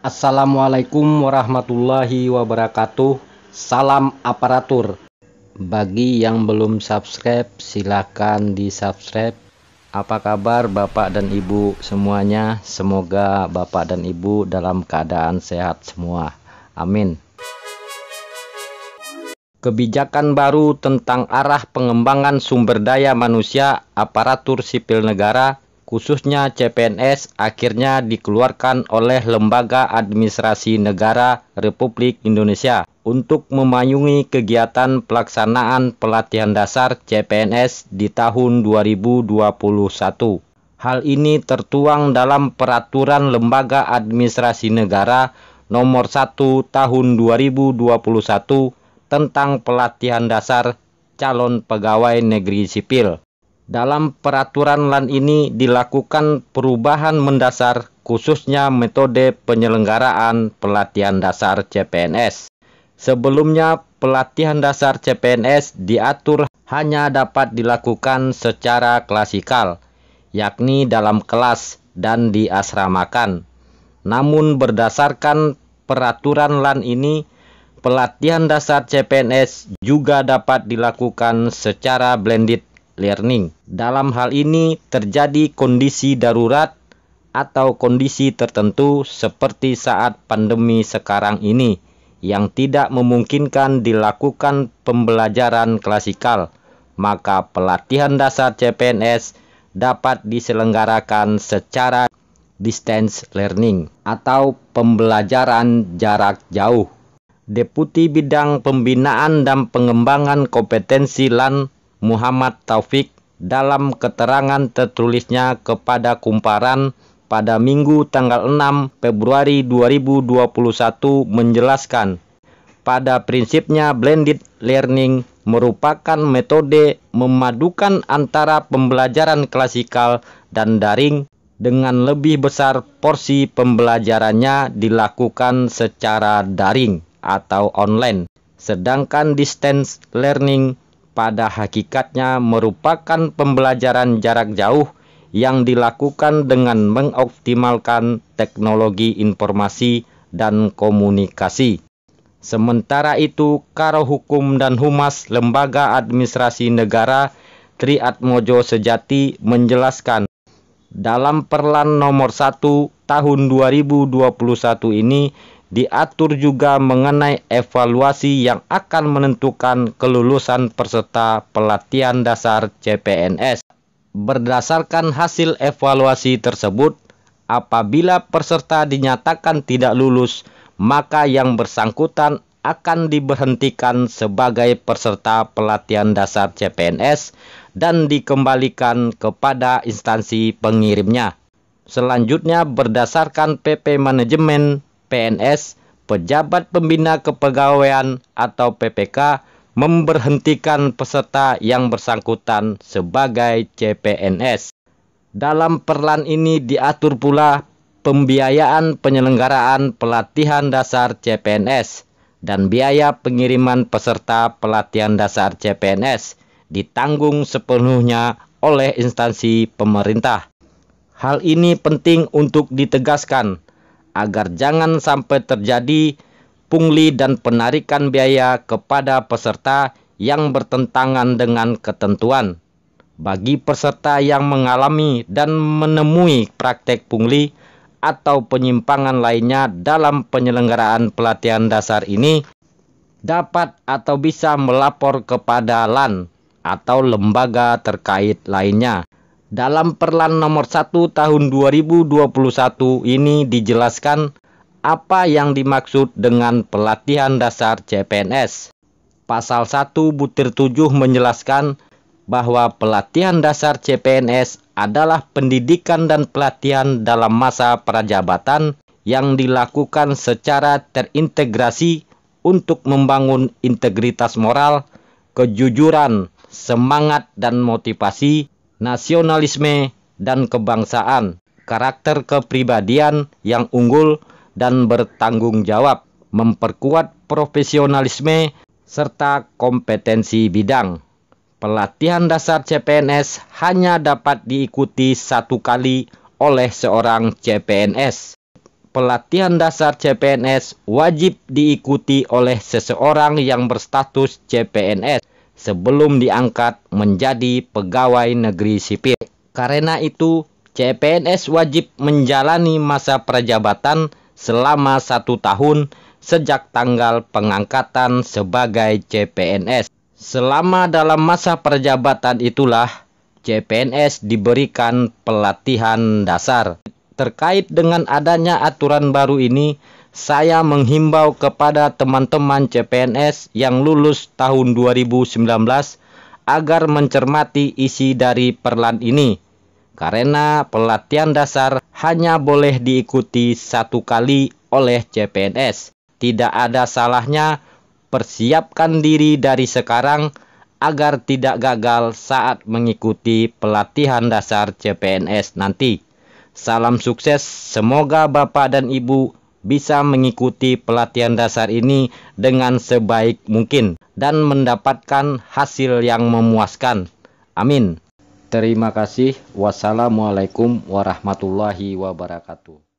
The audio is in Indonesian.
Assalamualaikum warahmatullahi wabarakatuh. Salam aparatur. Bagi yang belum subscribe, silahkan di subscribe. Apa kabar Bapak dan Ibu semuanya? Semoga Bapak dan Ibu dalam keadaan sehat semua. Amin. Kebijakan baru tentang arah pengembangan sumber daya manusia aparatur sipil negara, khususnya CPNS, akhirnya dikeluarkan oleh Lembaga Administrasi Negara Republik Indonesia untuk memayungi kegiatan pelaksanaan pelatihan dasar CPNS di tahun 2021. Hal ini tertuang dalam Peraturan Lembaga Administrasi Negara Nomor 1 Tahun 2021 tentang pelatihan dasar calon pegawai negeri sipil. Dalam peraturan LAN ini dilakukan perubahan mendasar khususnya metode penyelenggaraan pelatihan dasar CPNS. Sebelumnya pelatihan dasar CPNS diatur hanya dapat dilakukan secara klasikal, yakni dalam kelas dan diasramakan. Namun berdasarkan peraturan LAN ini, pelatihan dasar CPNS juga dapat dilakukan secara blended learning. Dalam hal ini terjadi kondisi darurat atau kondisi tertentu seperti saat pandemi sekarang ini yang tidak memungkinkan dilakukan pembelajaran klasikal, maka pelatihan dasar CPNS dapat diselenggarakan secara distance learning atau pembelajaran jarak jauh. Deputi Bidang Pembinaan dan Pengembangan Kompetensi LAN Muhammad Taufik dalam keterangan tertulisnya kepada Kumparan pada Minggu tanggal 6 Februari 2021 menjelaskan, pada prinsipnya blended learning merupakan metode memadukan antara pembelajaran klasikal dan daring dengan lebih besar porsi pembelajarannya dilakukan secara daring atau online. Sedangkan distance learning pada hakikatnya merupakan pembelajaran jarak jauh yang dilakukan dengan mengoptimalkan teknologi informasi dan komunikasi. Sementara itu, Karo Hukum dan Humas Lembaga Administrasi Negara Triatmojo Sejati menjelaskan, dalam Perlan Nomor 1 Tahun 2021 ini diatur juga mengenai evaluasi yang akan menentukan kelulusan peserta pelatihan dasar CPNS. Berdasarkan hasil evaluasi tersebut, apabila peserta dinyatakan tidak lulus, maka yang bersangkutan akan diberhentikan sebagai peserta pelatihan dasar CPNS dan dikembalikan kepada instansi pengirimnya. Selanjutnya, berdasarkan PP Manajemen PNS, Pejabat Pembina Kepegawaian atau PPK memberhentikan peserta yang bersangkutan sebagai CPNS. Dalam Perlan ini diatur pula pembiayaan penyelenggaraan pelatihan dasar CPNS dan biaya pengiriman peserta pelatihan dasar CPNS ditanggung sepenuhnya oleh instansi pemerintah. Hal ini penting untuk ditegaskan agar jangan sampai terjadi pungli dan penarikan biaya kepada peserta yang bertentangan dengan ketentuan. Bagi peserta yang mengalami dan menemui praktek pungli atau penyimpangan lainnya dalam penyelenggaraan pelatihan dasar ini, dapat atau bisa melapor kepada LAN atau lembaga terkait lainnya. Dalam Perlan Nomor 1 Tahun 2021 ini dijelaskan apa yang dimaksud dengan pelatihan dasar CPNS. Pasal 1 butir 7 menjelaskan bahwa pelatihan dasar CPNS adalah pendidikan dan pelatihan dalam masa prajabatan yang dilakukan secara terintegrasi untuk membangun integritas moral, kejujuran, semangat dan motivasi, nasionalisme dan kebangsaan, karakter kepribadian yang unggul dan bertanggung jawab, memperkuat profesionalisme serta kompetensi bidang. Pelatihan dasar CPNS hanya dapat diikuti 1 kali oleh seorang CPNS. Pelatihan dasar CPNS wajib diikuti oleh seseorang yang berstatus CPNS sebelum diangkat menjadi pegawai negeri sipil. Karena itu, CPNS wajib menjalani masa prajabatan selama 1 tahun sejak tanggal pengangkatan sebagai CPNS. Selama dalam masa prajabatan itulah CPNS diberikan pelatihan dasar. Terkait dengan adanya aturan baru ini, saya menghimbau kepada teman-teman CPNS yang lulus tahun 2019 agar mencermati isi dari perlan ini. Karena pelatihan dasar hanya boleh diikuti 1 kali oleh CPNS. Tidak ada salahnya persiapkan diri dari sekarang agar tidak gagal saat mengikuti pelatihan dasar CPNS nanti. Salam sukses, semoga Bapak dan Ibu bisa mengikuti pelatihan dasar ini dengan sebaik mungkin dan mendapatkan hasil yang memuaskan. Amin. Terima kasih. Wassalamualaikum warahmatullahi wabarakatuh.